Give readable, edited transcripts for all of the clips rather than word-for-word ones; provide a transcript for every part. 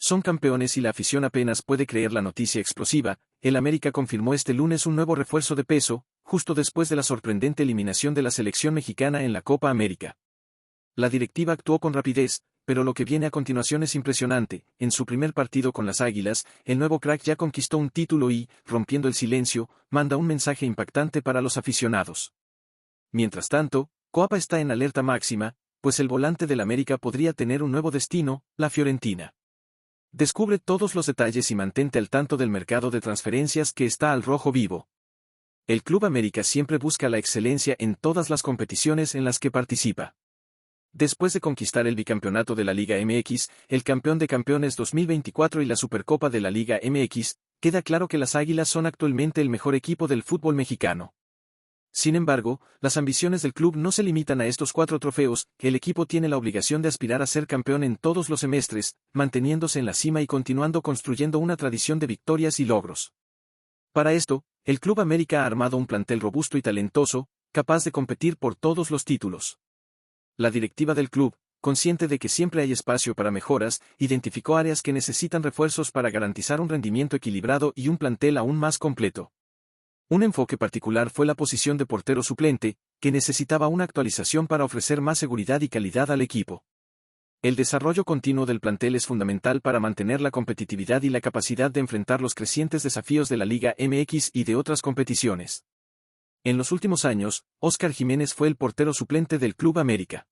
Son campeones y la afición apenas puede creer la noticia explosiva. El América confirmó este lunes un nuevo refuerzo de peso, justo después de la sorprendente eliminación de la selección mexicana en la Copa América. La directiva actuó con rapidez, pero lo que viene a continuación es impresionante. En su primer partido con las Águilas, el nuevo crack ya conquistó un título y, rompiendo el silencio, manda un mensaje impactante para los aficionados. Mientras tanto, Coapa está en alerta máxima, pues el volante del América podría tener un nuevo destino, la Fiorentina. Descubre todos los detalles y mantente al tanto del mercado de transferencias que está al rojo vivo. El Club América siempre busca la excelencia en todas las competiciones en las que participa. Después de conquistar el bicampeonato de la Liga MX, el campeón de campeones 2024 y la Supercopa de la Liga MX, queda claro que las Águilas son actualmente el mejor equipo del fútbol mexicano. Sin embargo, las ambiciones del club no se limitan a estos 4 trofeos. El equipo tiene la obligación de aspirar a ser campeón en todos los semestres, manteniéndose en la cima y continuando construyendo una tradición de victorias y logros. Para esto, el Club América ha armado un plantel robusto y talentoso, capaz de competir por todos los títulos. La directiva del club, consciente de que siempre hay espacio para mejoras, identificó áreas que necesitan refuerzos para garantizar un rendimiento equilibrado y un plantel aún más completo. Un enfoque particular fue la posición de portero suplente, que necesitaba una actualización para ofrecer más seguridad y calidad al equipo. El desarrollo continuo del plantel es fundamental para mantener la competitividad y la capacidad de enfrentar los crecientes desafíos de la Liga MX y de otras competiciones. En los últimos años, Óscar Jiménez fue el portero suplente del Club América.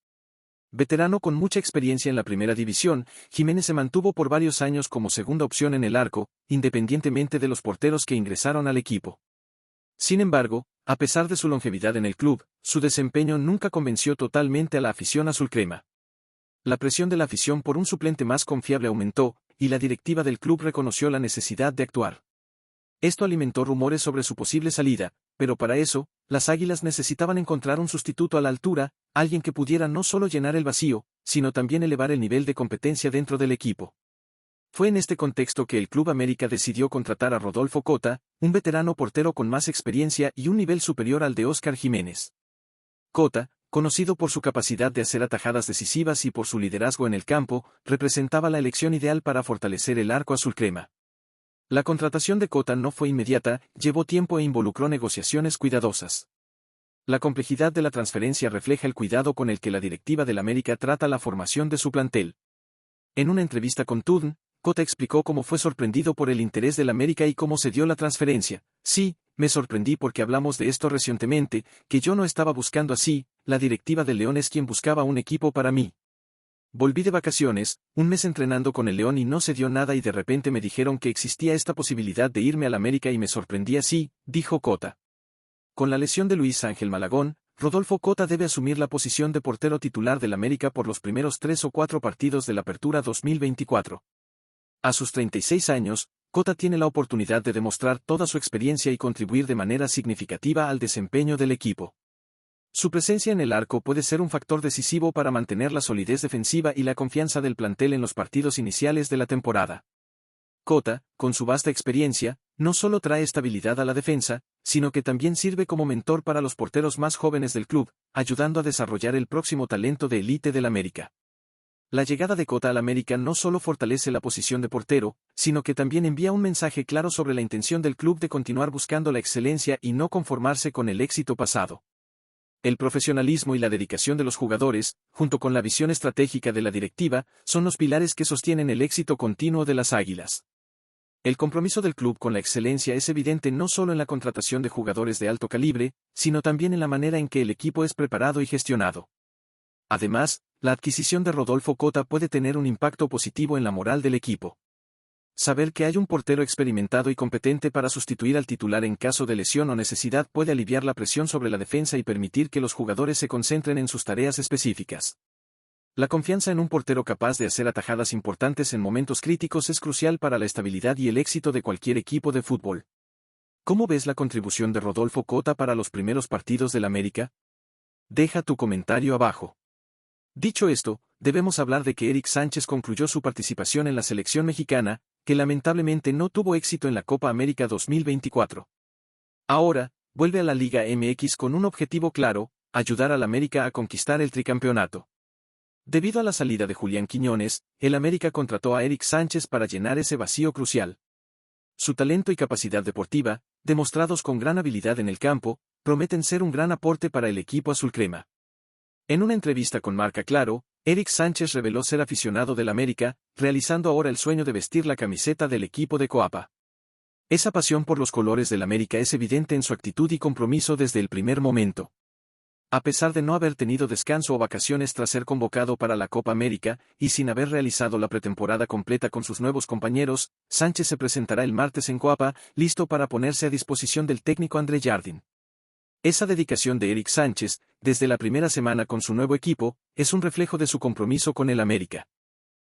Veterano con mucha experiencia en la primera división, Jiménez se mantuvo por varios años como segunda opción en el arco, independientemente de los porteros que ingresaron al equipo. Sin embargo, a pesar de su longevidad en el club, su desempeño nunca convenció totalmente a la afición azulcrema. La presión de la afición por un suplente más confiable aumentó, y la directiva del club reconoció la necesidad de actuar. Esto alimentó rumores sobre su posible salida, pero para eso, las Águilas necesitaban encontrar un sustituto a la altura, alguien que pudiera no solo llenar el vacío, sino también elevar el nivel de competencia dentro del equipo. Fue en este contexto que el Club América decidió contratar a Rodolfo Cota, un veterano portero con más experiencia y un nivel superior al de Óscar Jiménez. Cota, conocido por su capacidad de hacer atajadas decisivas y por su liderazgo en el campo, representaba la elección ideal para fortalecer el arco azulcrema. La contratación de Cota no fue inmediata, llevó tiempo e involucró negociaciones cuidadosas. La complejidad de la transferencia refleja el cuidado con el que la directiva del América trata la formación de su plantel. En una entrevista con TUDN, Cota explicó cómo fue sorprendido por el interés del América y cómo se dio la transferencia. Sí, me sorprendí porque hablamos de esto recientemente, que yo no estaba buscando así, la directiva del León es quien buscaba un equipo para mí. Volví de vacaciones, un mes entrenando con el León y no se dio nada y de repente me dijeron que existía esta posibilidad de irme al América y me sorprendí así, dijo Cota. Con la lesión de Luis Ángel Malagón, Rodolfo Cota debe asumir la posición de portero titular del América por los primeros 3 o 4 partidos de la Apertura 2024. A sus 36 años, Cota tiene la oportunidad de demostrar toda su experiencia y contribuir de manera significativa al desempeño del equipo. Su presencia en el arco puede ser un factor decisivo para mantener la solidez defensiva y la confianza del plantel en los partidos iniciales de la temporada. Cota, con su vasta experiencia, no solo trae estabilidad a la defensa, sino que también sirve como mentor para los porteros más jóvenes del club, ayudando a desarrollar el próximo talento de élite del América. La llegada de Cota al América no solo fortalece la posición de portero, sino que también envía un mensaje claro sobre la intención del club de continuar buscando la excelencia y no conformarse con el éxito pasado. El profesionalismo y la dedicación de los jugadores, junto con la visión estratégica de la directiva, son los pilares que sostienen el éxito continuo de las Águilas. El compromiso del club con la excelencia es evidente no solo en la contratación de jugadores de alto calibre, sino también en la manera en que el equipo es preparado y gestionado. Además, la adquisición de Rodolfo Cota puede tener un impacto positivo en la moral del equipo. Saber que hay un portero experimentado y competente para sustituir al titular en caso de lesión o necesidad puede aliviar la presión sobre la defensa y permitir que los jugadores se concentren en sus tareas específicas. La confianza en un portero capaz de hacer atajadas importantes en momentos críticos es crucial para la estabilidad y el éxito de cualquier equipo de fútbol. ¿Cómo ves la contribución de Rodolfo Cota para los primeros partidos del América? Deja tu comentario abajo. Dicho esto, debemos hablar de que Eric Sánchez concluyó su participación en la selección mexicana, que lamentablemente no tuvo éxito en la Copa América 2024. Ahora, vuelve a la Liga MX con un objetivo claro, ayudar al América a conquistar el tricampeonato. Debido a la salida de Julián Quiñones, el América contrató a Eric Sánchez para llenar ese vacío crucial. Su talento y capacidad deportiva, demostrados con gran habilidad en el campo, prometen ser un gran aporte para el equipo azulcrema. En una entrevista con Marca Claro, Eric Sánchez reveló ser aficionado del América, realizando ahora el sueño de vestir la camiseta del equipo de Coapa. Esa pasión por los colores del América es evidente en su actitud y compromiso desde el primer momento. A pesar de no haber tenido descanso o vacaciones tras ser convocado para la Copa América, y sin haber realizado la pretemporada completa con sus nuevos compañeros, Sánchez se presentará el martes en Coapa, listo para ponerse a disposición del técnico André Jardín. Esa dedicación de Eric Sánchez, desde la primera semana con su nuevo equipo, es un reflejo de su compromiso con el América.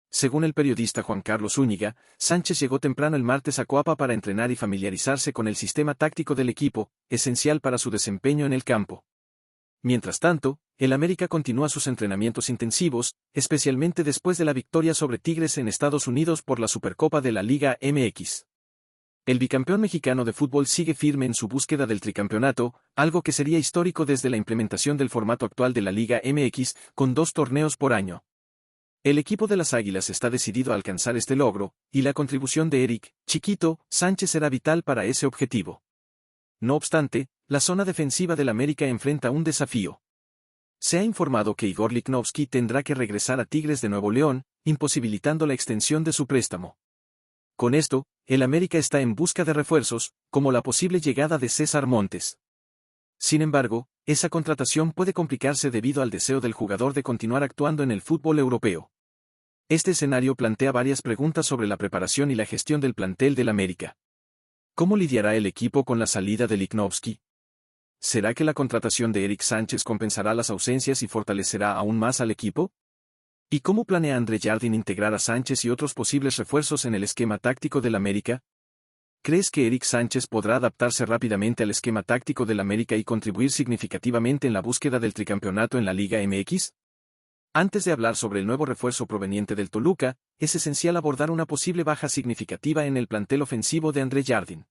Según el periodista Juan Carlos Zúñiga, Sánchez llegó temprano el martes a Coapa para entrenar y familiarizarse con el sistema táctico del equipo, esencial para su desempeño en el campo. Mientras tanto, el América continúa sus entrenamientos intensivos, especialmente después de la victoria sobre Tigres en Estados Unidos por la Supercopa de la Liga MX. El bicampeón mexicano de fútbol sigue firme en su búsqueda del tricampeonato, algo que sería histórico desde la implementación del formato actual de la Liga MX, con 2 torneos por año. El equipo de las Águilas está decidido a alcanzar este logro, y la contribución de Eric "Chiquito" Sánchez será vital para ese objetivo. No obstante, la zona defensiva del América enfrenta un desafío. Se ha informado que Igor Lichnowsky tendrá que regresar a Tigres de Nuevo León, imposibilitando la extensión de su préstamo. Con esto, el América está en busca de refuerzos, como la posible llegada de César Montes. Sin embargo, esa contratación puede complicarse debido al deseo del jugador de continuar actuando en el fútbol europeo. Este escenario plantea varias preguntas sobre la preparación y la gestión del plantel del América. ¿Cómo lidiará el equipo con la salida de Lichnowsky? ¿Será que la contratación de Eric Sánchez compensará las ausencias y fortalecerá aún más al equipo? ¿Y cómo planea André Jardín integrar a Sánchez y otros posibles refuerzos en el esquema táctico del América? ¿Crees que Eric Sánchez podrá adaptarse rápidamente al esquema táctico del América y contribuir significativamente en la búsqueda del tricampeonato en la Liga MX? Antes de hablar sobre el nuevo refuerzo proveniente del Toluca, es esencial abordar una posible baja significativa en el plantel ofensivo de André Jardín.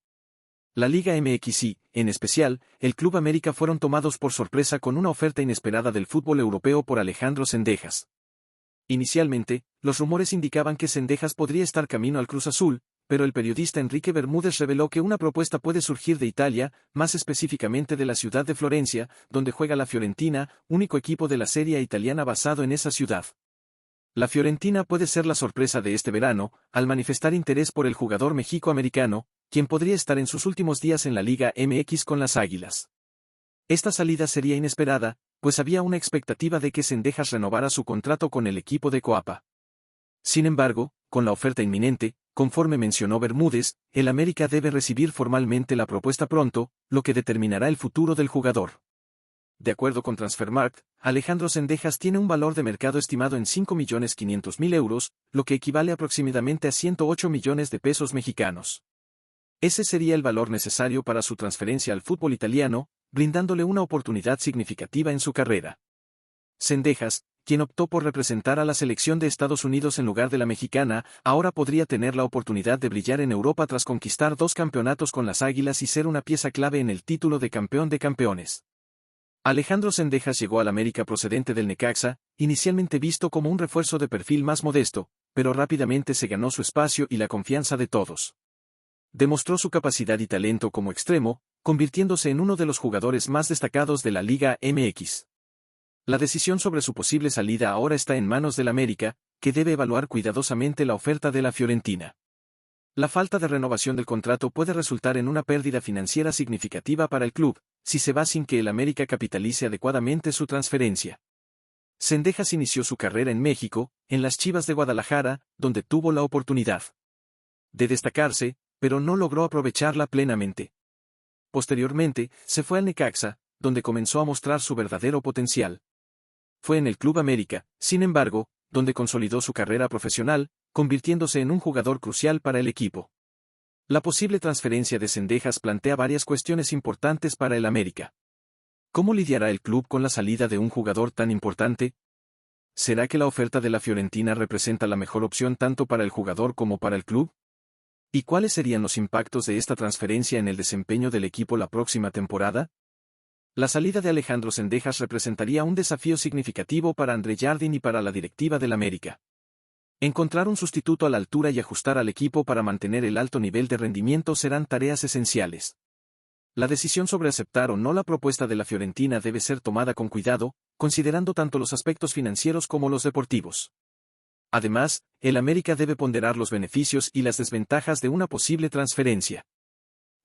La Liga MX y, en especial, el Club América fueron tomados por sorpresa con una oferta inesperada del fútbol europeo por Alejandro Zendejas. Inicialmente, los rumores indicaban que Zendejas podría estar camino al Cruz Azul, pero el periodista Enrique Bermúdez reveló que una propuesta puede surgir de Italia, más específicamente de la ciudad de Florencia, donde juega la Fiorentina, único equipo de la Serie A italiana basado en esa ciudad. La Fiorentina puede ser la sorpresa de este verano, al manifestar interés por el jugador mexicoamericano, quien podría estar en sus últimos días en la Liga MX con las Águilas. Esta salida sería inesperada, pues había una expectativa de que Zendejas renovara su contrato con el equipo de Coapa. Sin embargo, con la oferta inminente, conforme mencionó Bermúdez, el América debe recibir formalmente la propuesta pronto, lo que determinará el futuro del jugador. De acuerdo con Transfermarkt, Alejandro Zendejas tiene un valor de mercado estimado en 5.500.000 euros, lo que equivale aproximadamente a 108 millones de pesos mexicanos. Ese sería el valor necesario para su transferencia al fútbol italiano, brindándole una oportunidad significativa en su carrera. Zendejas, quien optó por representar a la selección de Estados Unidos en lugar de la mexicana, ahora podría tener la oportunidad de brillar en Europa tras conquistar 2 campeonatos con las Águilas y ser una pieza clave en el título de campeón de campeones. Alejandro Zendejas llegó al América procedente del Necaxa, inicialmente visto como un refuerzo de perfil más modesto, pero rápidamente se ganó su espacio y la confianza de todos. Demostró su capacidad y talento como extremo, convirtiéndose en uno de los jugadores más destacados de la Liga MX. La decisión sobre su posible salida ahora está en manos del América, que debe evaluar cuidadosamente la oferta de la Fiorentina. La falta de renovación del contrato puede resultar en una pérdida financiera significativa para el club, si se va sin que el América capitalice adecuadamente su transferencia. Zendejas inició su carrera en México, en las Chivas de Guadalajara, donde tuvo la oportunidad de destacarse, pero no logró aprovecharla plenamente. Posteriormente, se fue al Necaxa, donde comenzó a mostrar su verdadero potencial. Fue en el Club América, sin embargo, donde consolidó su carrera profesional, convirtiéndose en un jugador crucial para el equipo. La posible transferencia de Zendejas plantea varias cuestiones importantes para el América. ¿Cómo lidiará el club con la salida de un jugador tan importante? ¿Será que la oferta de la Fiorentina representa la mejor opción tanto para el jugador como para el club? ¿Y cuáles serían los impactos de esta transferencia en el desempeño del equipo la próxima temporada? La salida de Alejandro Zendejas representaría un desafío significativo para André Jardine y para la directiva del América. Encontrar un sustituto a la altura y ajustar al equipo para mantener el alto nivel de rendimiento serán tareas esenciales. La decisión sobre aceptar o no la propuesta de la Fiorentina debe ser tomada con cuidado, considerando tanto los aspectos financieros como los deportivos. Además, el América debe ponderar los beneficios y las desventajas de una posible transferencia.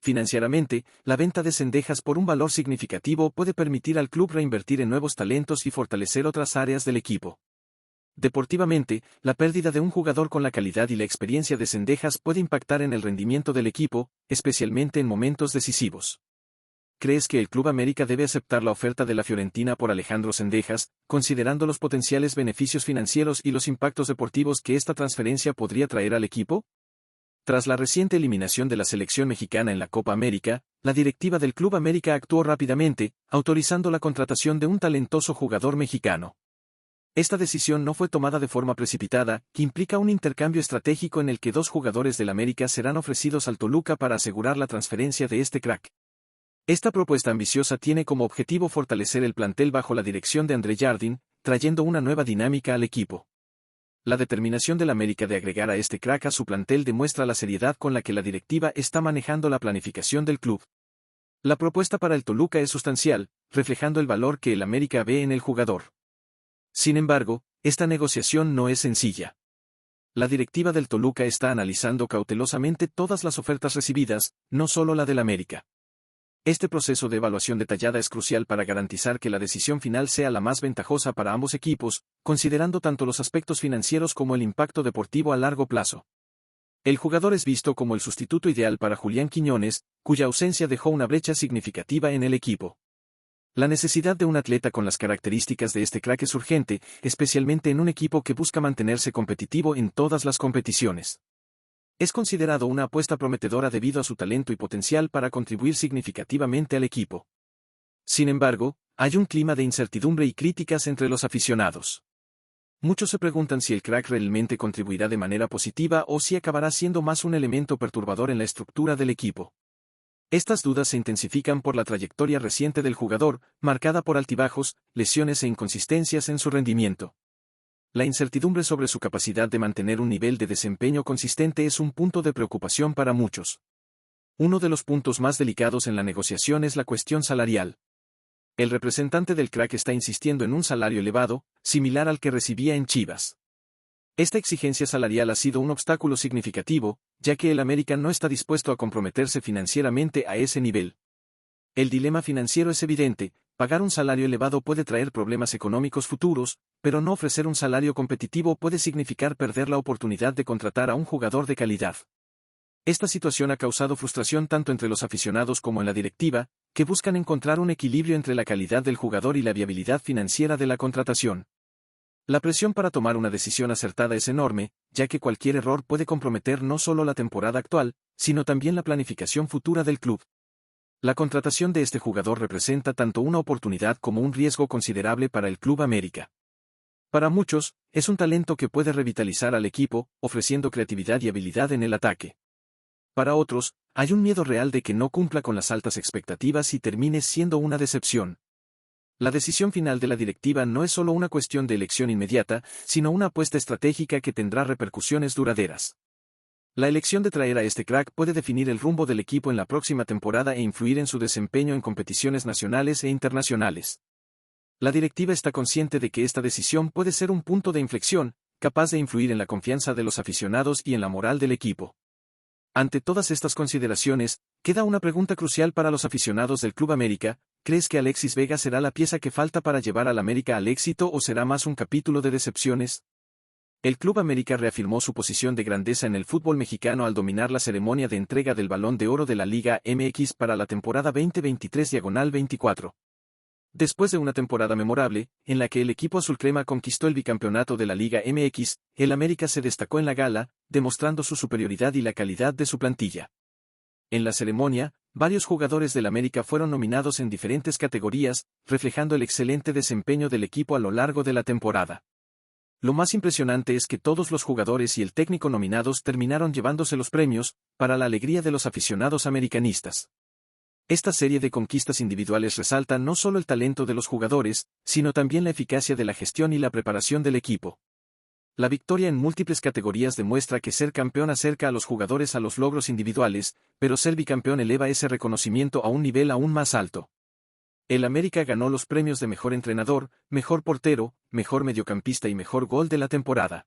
Financieramente, la venta de Zendejas por un valor significativo puede permitir al club reinvertir en nuevos talentos y fortalecer otras áreas del equipo. Deportivamente, la pérdida de un jugador con la calidad y la experiencia de Zendejas puede impactar en el rendimiento del equipo, especialmente en momentos decisivos. ¿Crees que el Club América debe aceptar la oferta de la Fiorentina por Alejandro Zendejas, considerando los potenciales beneficios financieros y los impactos deportivos que esta transferencia podría traer al equipo? Tras la reciente eliminación de la selección mexicana en la Copa América, la directiva del Club América actuó rápidamente, autorizando la contratación de un talentoso jugador mexicano. Esta decisión no fue tomada de forma precipitada, que implica un intercambio estratégico en el que dos jugadores del América serán ofrecidos al Toluca para asegurar la transferencia de este crack. Esta propuesta ambiciosa tiene como objetivo fortalecer el plantel bajo la dirección de André Jardine, trayendo una nueva dinámica al equipo. La determinación del América de agregar a este crack a su plantel demuestra la seriedad con la que la directiva está manejando la planificación del club. La propuesta para el Toluca es sustancial, reflejando el valor que el América ve en el jugador. Sin embargo, esta negociación no es sencilla. La directiva del Toluca está analizando cautelosamente todas las ofertas recibidas, no solo la del América. Este proceso de evaluación detallada es crucial para garantizar que la decisión final sea la más ventajosa para ambos equipos, considerando tanto los aspectos financieros como el impacto deportivo a largo plazo. El jugador es visto como el sustituto ideal para Julián Quiñones, cuya ausencia dejó una brecha significativa en el equipo. La necesidad de un atleta con las características de este crack es urgente, especialmente en un equipo que busca mantenerse competitivo en todas las competiciones. Es considerado una apuesta prometedora debido a su talento y potencial para contribuir significativamente al equipo. Sin embargo, hay un clima de incertidumbre y críticas entre los aficionados. Muchos se preguntan si el crack realmente contribuirá de manera positiva o si acabará siendo más un elemento perturbador en la estructura del equipo. Estas dudas se intensifican por la trayectoria reciente del jugador, marcada por altibajos, lesiones e inconsistencias en su rendimiento. La incertidumbre sobre su capacidad de mantener un nivel de desempeño consistente es un punto de preocupación para muchos. Uno de los puntos más delicados en la negociación es la cuestión salarial. El representante del crack está insistiendo en un salario elevado, similar al que recibía en Chivas. Esta exigencia salarial ha sido un obstáculo significativo, ya que el América no está dispuesto a comprometerse financieramente a ese nivel. El dilema financiero es evidente: pagar un salario elevado puede traer problemas económicos futuros, pero no ofrecer un salario competitivo puede significar perder la oportunidad de contratar a un jugador de calidad. Esta situación ha causado frustración tanto entre los aficionados como en la directiva, que buscan encontrar un equilibrio entre la calidad del jugador y la viabilidad financiera de la contratación. La presión para tomar una decisión acertada es enorme, ya que cualquier error puede comprometer no solo la temporada actual, sino también la planificación futura del club. La contratación de este jugador representa tanto una oportunidad como un riesgo considerable para el Club América. Para muchos, es un talento que puede revitalizar al equipo, ofreciendo creatividad y habilidad en el ataque. Para otros, hay un miedo real de que no cumpla con las altas expectativas y termine siendo una decepción. La decisión final de la directiva no es solo una cuestión de elección inmediata, sino una apuesta estratégica que tendrá repercusiones duraderas. La elección de traer a este crack puede definir el rumbo del equipo en la próxima temporada e influir en su desempeño en competiciones nacionales e internacionales. La directiva está consciente de que esta decisión puede ser un punto de inflexión, capaz de influir en la confianza de los aficionados y en la moral del equipo. Ante todas estas consideraciones, queda una pregunta crucial para los aficionados del Club América: ¿crees que Alexis Vega será la pieza que falta para llevar al América al éxito o será más un capítulo de decepciones? El Club América reafirmó su posición de grandeza en el fútbol mexicano al dominar la ceremonia de entrega del Balón de Oro de la Liga MX para la temporada 2023/24. Después de una temporada memorable, en la que el equipo azulcrema conquistó el bicampeonato de la Liga MX, el América se destacó en la gala, demostrando su superioridad y la calidad de su plantilla. En la ceremonia, varios jugadores del América fueron nominados en diferentes categorías, reflejando el excelente desempeño del equipo a lo largo de la temporada. Lo más impresionante es que todos los jugadores y el técnico nominados terminaron llevándose los premios, para la alegría de los aficionados americanistas. Esta serie de conquistas individuales resalta no solo el talento de los jugadores, sino también la eficacia de la gestión y la preparación del equipo. La victoria en múltiples categorías demuestra que ser campeón acerca a los jugadores a los logros individuales, pero ser bicampeón eleva ese reconocimiento a un nivel aún más alto. El América ganó los premios de mejor entrenador, mejor portero, mejor mediocampista y mejor gol de la temporada.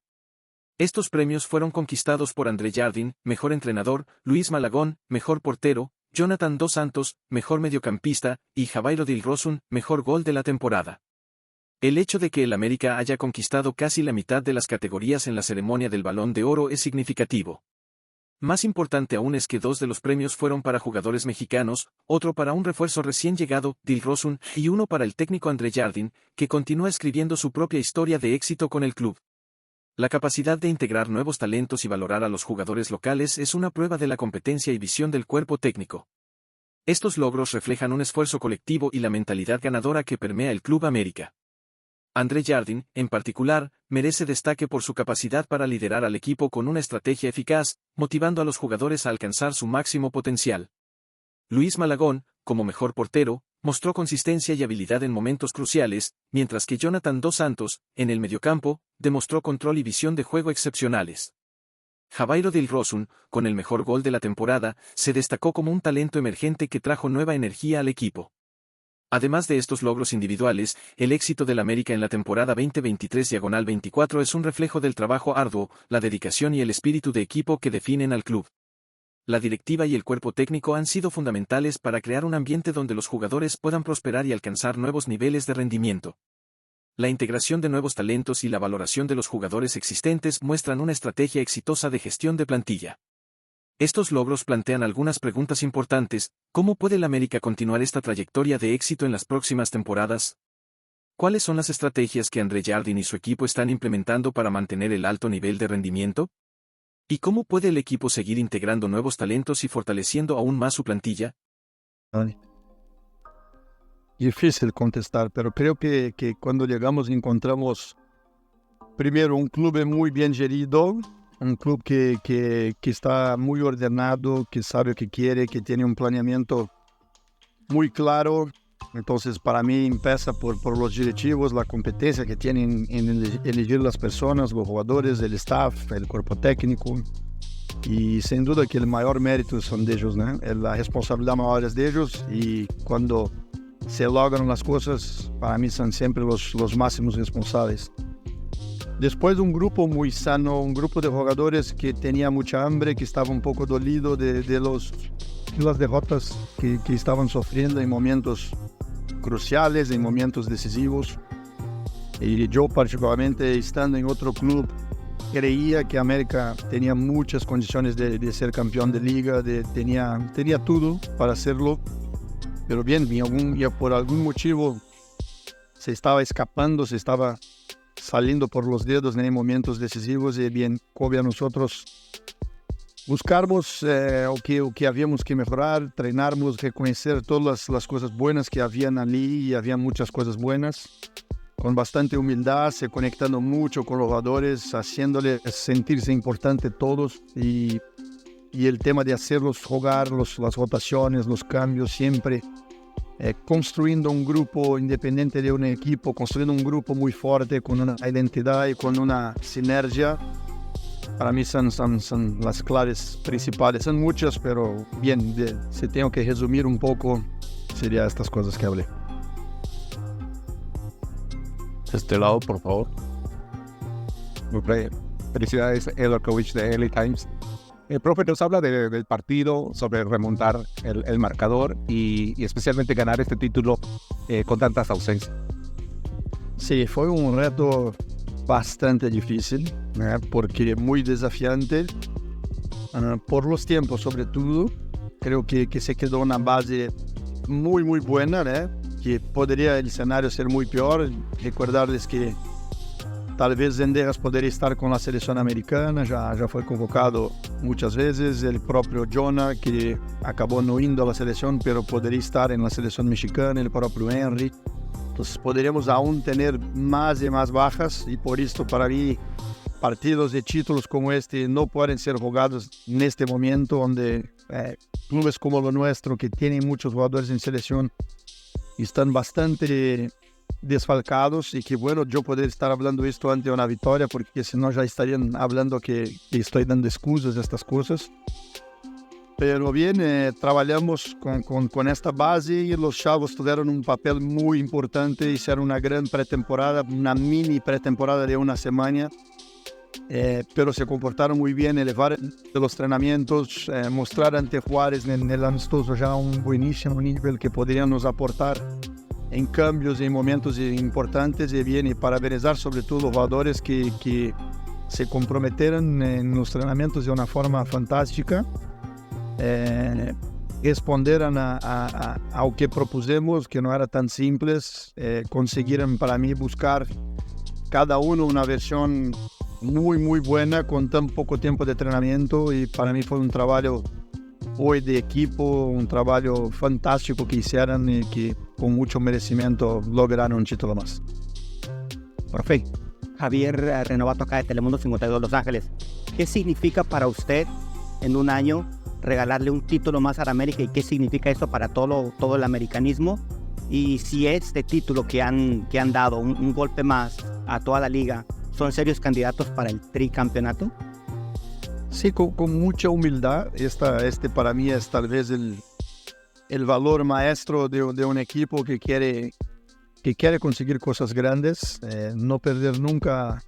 Estos premios fueron conquistados por André Jardine, mejor entrenador, Luis Malagón, mejor portero, Jonathan Dos Santos, mejor mediocampista, y Jabairo Dilrosun, mejor gol de la temporada. El hecho de que el América haya conquistado casi la mitad de las categorías en la ceremonia del Balón de Oro es significativo. Más importante aún es que 2 de los premios fueron para jugadores mexicanos, otro para un refuerzo recién llegado, Dilrosun, y uno para el técnico André Jardine, que continúa escribiendo su propia historia de éxito con el club. La capacidad de integrar nuevos talentos y valorar a los jugadores locales es una prueba de la competencia y visión del cuerpo técnico. Estos logros reflejan un esfuerzo colectivo y la mentalidad ganadora que permea el Club América. André Jardine, en particular, merece destaque por su capacidad para liderar al equipo con una estrategia eficaz, motivando a los jugadores a alcanzar su máximo potencial. Luis Malagón, como mejor portero, mostró consistencia y habilidad en momentos cruciales, mientras que Jonathan Dos Santos, en el mediocampo, demostró control y visión de juego excepcionales. Jabairo Dilrosun, con el mejor gol de la temporada, se destacó como un talento emergente que trajo nueva energía al equipo. Además de estos logros individuales, el éxito del América en la temporada 2023/24 es un reflejo del trabajo arduo, la dedicación y el espíritu de equipo que definen al club. La directiva y el cuerpo técnico han sido fundamentales para crear un ambiente donde los jugadores puedan prosperar y alcanzar nuevos niveles de rendimiento. La integración de nuevos talentos y la valoración de los jugadores existentes muestran una estrategia exitosa de gestión de plantilla. Estos logros plantean algunas preguntas importantes: ¿cómo puede el América continuar esta trayectoria de éxito en las próximas temporadas? ¿Cuáles son las estrategias que André Jardine y su equipo están implementando para mantener el alto nivel de rendimiento? ¿Y cómo puede el equipo seguir integrando nuevos talentos y fortaleciendo aún más su plantilla? Difícil contestar, pero creo que cuando llegamos encontramos primero un club muy bien gerido, un club que está muy ordenado, que sabe lo que quiere, que tiene un planeamiento muy claro. Entonces, para mí empieza por los directivos, la competencia que tienen en elegir las personas, los jugadores, el staff, el cuerpo técnico. Y sin duda que el mayor mérito son de ellos, ¿no? La responsabilidad mayor es de ellos, y cuando se logran las cosas, para mí son siempre los máximos responsables. Después un grupo muy sano, un grupo de jugadores que tenía mucha hambre, que estaba un poco dolido de las derrotas que estaban sufriendo en momentos cruciales, en momentos decisivos. Y yo particularmente, estando en otro club, creía que América tenía muchas condiciones de ser campeón de liga, tenía todo para hacerlo, pero bien, por algún motivo se estaba escapando, se estaba saliendo por los dedos en momentos decisivos, y bien, como a nosotros buscarmos o que habíamos que mejorar, treinarnos, reconocer todas las cosas buenas que habían allí, y había muchas cosas buenas, con bastante humildad, se conectando mucho con los jugadores, haciéndoles sentirse importantes todos, y el tema de hacerlos jugar, las rotaciones, los cambios, siempre construyendo un grupo independiente de un equipo, construyendo un grupo muy fuerte, con una identidad y con una sinergia. Para mí son las claves principales. Son muchas, pero bien, si tengo que resumir un poco, serían estas cosas que hablé. Este lado, por favor. Felicidades, Edward Kovich de LA Times. El profe nos habla del partido, sobre remontar el marcador y especialmente ganar este título con tantas ausencias. Sí, fue un reto bastante difícil, porque muy desafiante por los tiempos, sobre todo. Creo que se quedó una base muy buena, que podría el escenario ser muy peor. Recordarles que tal vez Zendejas podría estar con la selección americana, ya fue convocado muchas veces. El propio Jonah, que acabó no yendo a la selección, pero podría estar en la selección mexicana, el propio Henry. Entonces podríamos aún tener más y más bajas, y por esto para mí partidos de títulos como este no pueden ser jugados en este momento donde clubes como lo nuestro, que tienen muchos jugadores en selección, están bastante desfalcados, y que bueno, yo poder estar hablando esto ante una victoria, porque si no ya estarían hablando que estoy dando excusas a estas cosas. Pero bien, trabajamos con esta base, y los chavos tuvieron un papel muy importante, hicieron una gran pretemporada, una mini pretemporada de una semana, pero se comportaron muy bien, elevar los entrenamientos, mostrar ante Juárez en el amistoso ya un buenísimo nivel que podrían nos aportar en cambios y en momentos importantes, y bien, y parabenizar sobre todo los jugadores que se comprometieron en los entrenamientos de una forma fantástica. Responderam ao que propusemos, que não era tão simples. Conseguiram para mim buscar cada uma versão muito boa com tão pouco tempo de treinamento, e para mim foi trabalho hoje de equipo, trabalho fantástico que fizeram, e que com muito merecimento lograram título mais. Perfecto. Javier Renovato, acá de Telemundo 52 Los Ángeles. ¿Qué significa para usted en un año regalarle un título más a la América, y qué significa eso para todo el americanismo? Y si este título que han dado, un golpe más a toda la liga, son serios candidatos para el tricampeonato. Sí, con mucha humildad. Este para mí es tal vez el valor maestro de un equipo que quiere conseguir cosas grandes, no perder nunca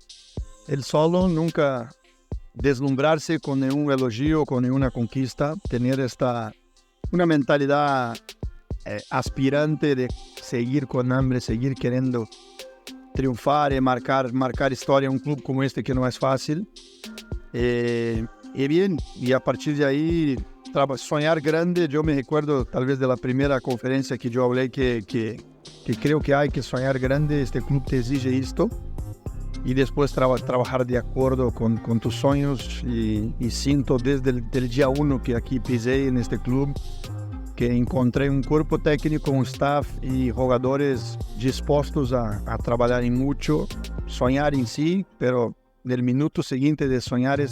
el solo, nunca deslumbrarse con un elogio, con una conquista, tener una mentalidad aspirante de seguir con hambre, seguir queriendo triunfar y marcar historia en un club como este, que no es fácil. Y bien, y a partir de ahí soñar grande. Yo me recuerdo tal vez de la primera conferencia que yo hablé que creo que hay que soñar grande, este club te exige esto. Y después trabajar de acuerdo con tus sueños, y siento desde el día 1 que aquí pisé en este club, que encontré un cuerpo técnico, un staff y jugadores dispuestos a trabajar en mucho, soñar en sí, pero el minuto siguiente de soñar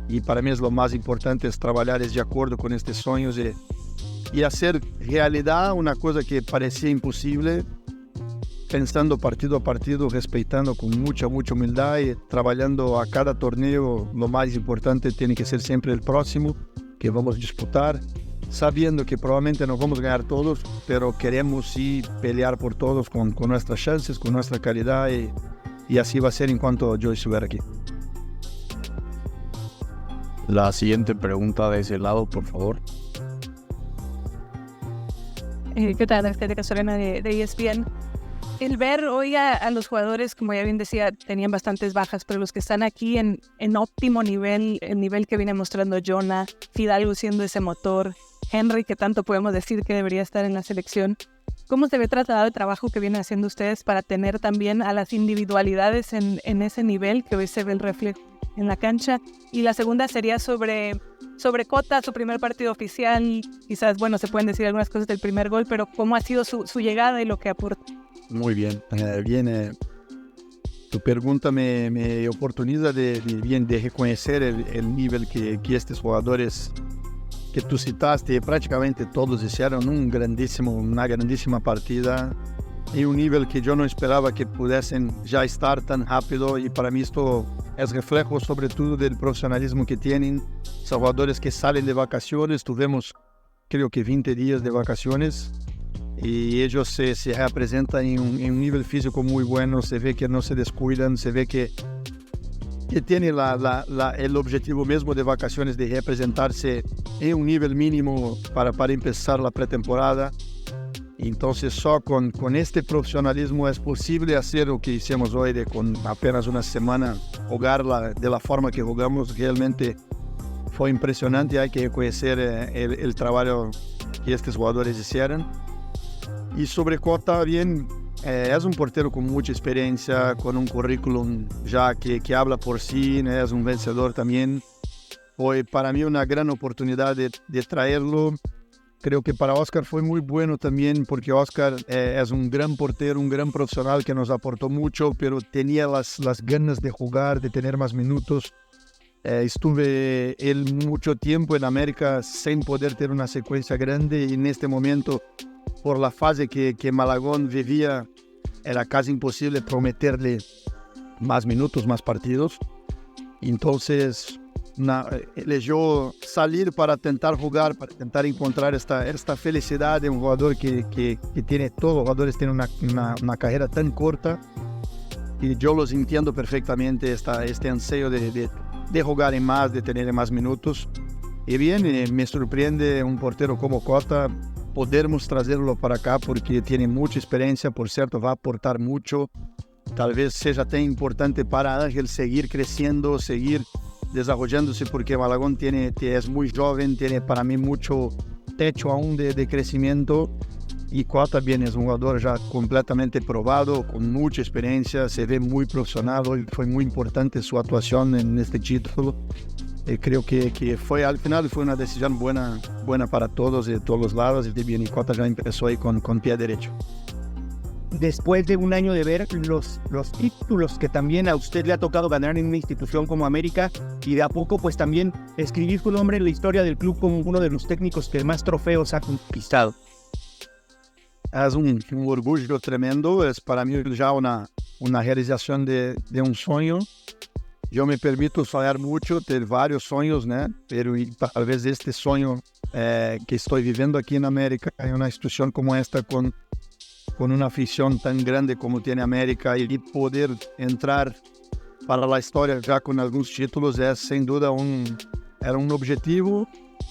y para mí es lo más importante, es trabajar de acuerdo con estos sueños y hacer realidad una cosa que parecía imposible, pensando partido a partido, respetando con mucha humildad y trabajando a cada torneo. Lo más importante tiene que ser siempre el próximo que vamos a disputar, sabiendo que probablemente no vamos a ganar todos, pero queremos sí pelear por todos con nuestras chances, con nuestra calidad, y así va a ser en cuanto yo estuviera aquí. La siguiente pregunta de ese lado, por favor. ¿Qué tal? Angélica Solena de ESPN. El ver hoy a los jugadores, como ya bien decía, tenían bastantes bajas, pero los que están aquí en óptimo nivel, el nivel que viene mostrando Jonah, Fidalgo siendo ese motor, Henry, que tanto podemos decir que debería estar en la selección. ¿Cómo se ve tratado el trabajo que vienen haciendo ustedes para tener también a las individualidades en ese nivel que hoy se ve el reflejo en la cancha? Y la segunda sería sobre Cota, su primer partido oficial. Quizás, bueno, se pueden decir algunas cosas del primer gol, pero ¿cómo ha sido su llegada y lo que aporta? Muy bien, tu pregunta me oportuniza de reconocer el nivel que estos jugadores que tú citaste, prácticamente todos hicieron una grandísima partida, y un nivel que yo no esperaba que pudiesen ya estar tan rápido, y para mí esto es reflejo sobre todo del profesionalismo que tienen. Son jugadores que salen de vacaciones, tuvimos creo que 20 días de vacaciones, y ellos se representan en un nivel físico muy bueno. Se ve que no se descuidan, se ve que tienen el objetivo mismo de vacaciones de representarse en un nivel mínimo para empezar la pretemporada. Entonces só con este profesionalismo es posible hacer lo que hicimos hoy, de con apenas una semana jugar de la forma que jugamos. Realmente fue impresionante, hay que reconocer el trabajo que estos jugadores hicieron. Y sobre Cota, bien, es un portero con mucha experiencia, con un currículum ya que habla por sí, es un vencedor también. Fue para mí una gran oportunidad de traerlo. Creo que para Oscar fue muy bueno también porque Oscar es un gran portero, un gran profesional que nos aportó mucho, pero tenía las ganas de jugar, de tener más minutos. Estuve él mucho tiempo en América sin poder tener una secuencia grande y en este momento, por la fase que Malagón vivía, era casi imposible prometerle más minutos, más partidos. Entonces, eligió salir para intentar jugar, para intentar encontrar esta felicidad de un jugador que tiene, todos los jugadores tienen una carrera tan corta y yo los entiendo perfectamente, este ansiero de jugar en más, de tener más minutos. Y bien, me sorprende un portero como Cota, podermos traerlo para acá porque tiene mucha experiencia, por cierto, va a aportar mucho. Tal vez sea tan importante para Ángel seguir creciendo, seguir desarrollándose, porque Malagón es muy joven, tiene para mí mucho techo aún de crecimiento. Y Cota también es un jugador ya completamente probado, con mucha experiencia, se ve muy profesional. Hoy fue muy importante su actuación en este título. Creo que al final fue una decisión buena para todos, de todos los lados. Y bien, Cota ya empezó ahí con pie derecho. Después de un año de ver los títulos que también a usted le ha tocado ganar en una institución como América y de a poco pues también escribir su nombre en la historia del club como uno de los técnicos que más trofeos ha conquistado. Es un orgullo tremendo, es para mí ya una realización de un sueño. Yo me permito soñar mucho, tener varios sueños, ¿no? Pero tal vez este sueño que estoy viviendo aquí en América, en una institución como esta, con una afición tan grande como tiene América, y poder entrar para la historia ya con algunos títulos, es sin duda era un objetivo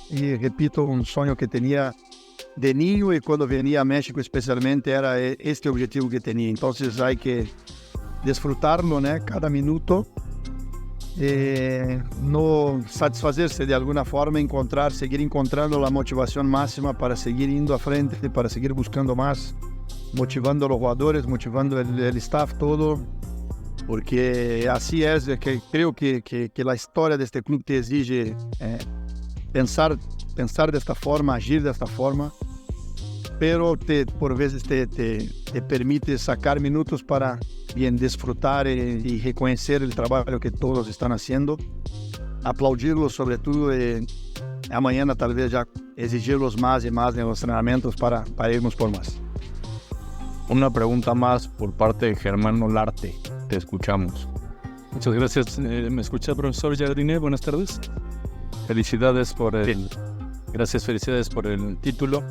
y, repito, un sueño que tenía de niño, y cuando venía a México especialmente era este objetivo que tenía. Entonces hay que disfrutarlo, ¿no? Cada minuto, no satisfacerse de alguna forma, seguir encontrando la motivación máxima para seguir yendo a frente, para seguir buscando más, motivando a los jugadores, motivando el staff, todo, porque así es que creo que la historia de este club te exige pensar de esta forma, agir de esta forma, pero por veces te permite sacar minutos para bien disfrutar y reconocer el trabajo que todos están haciendo, aplaudirlos sobre todo, mañana tal vez ya exigirlos más y más en los entrenamientos para irnos por más. Una pregunta más por parte de Germán Olarte. Te escuchamos. Muchas gracias. ¿Me escucha, profesor Jardine? Buenas tardes. Felicidades por el título.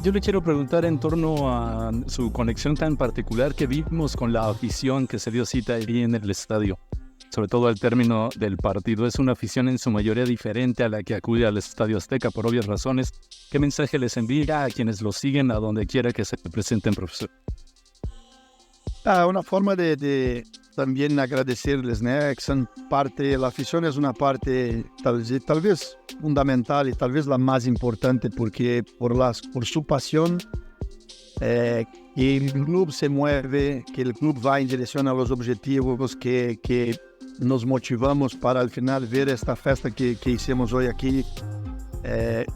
Yo le quiero preguntar en torno a su conexión tan particular que vimos con la afición que se dio cita ahí en el estadio, sobre todo al término del partido. Es una afición en su mayoría diferente a la que acude al Estadio Azteca por obvias razones. ¿Qué mensaje les envía a quienes lo siguen a donde quiera que se presenten, profesor? Una forma de también agradecerles, ¿no? Que son parte, la afición es una parte tal vez fundamental y tal vez la más importante, porque por su pasión, que el club se mueve, que el club va en dirección a los objetivos, que nos motivamos para al final ver esta festa que hicimos hoy aquí.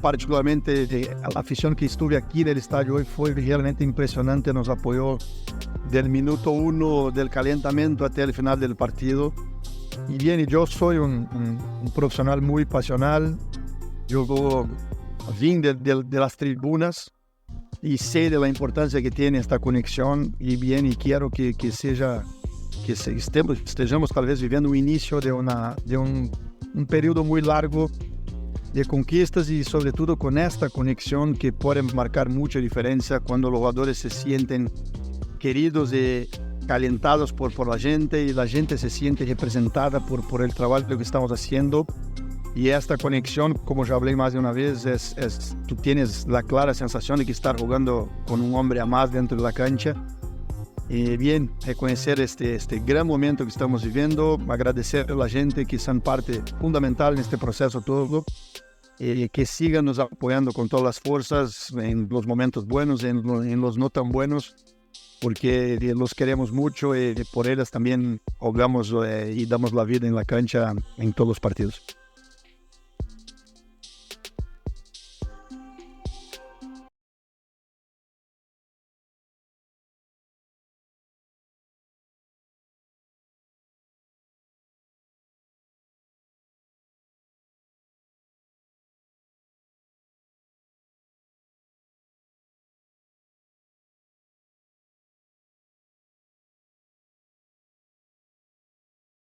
Particularmente la afición que estuve aquí en el estadio hoy fue realmente impresionante, nos apoyó del minuto 1 del calentamiento hasta el final del partido. Y bien, yo soy un profesional muy pasional, yo vine de las tribunas y sé de la importancia que tiene esta conexión, y bien, y quiero que estejamos tal vez viviendo un inicio de un periodo muy largo de conquistas, y sobre todo con esta conexión que puede marcar mucha diferencia cuando los jugadores se sienten queridos y calentados por la gente, y la gente se siente representada por el trabajo que estamos haciendo. Y esta conexión, como ya hablé más de una vez, tú tienes la clara sensación de que estás jugando con un hombre a más dentro de la cancha. Y bien, reconocer este gran momento que estamos viviendo, agradecer a la gente que son parte fundamental en este proceso todo, que sigan nos apoyando con todas las fuerzas en los momentos buenos, en los no tan buenos, porque los queremos mucho y por ellos también jugamos y damos la vida en la cancha en todos los partidos.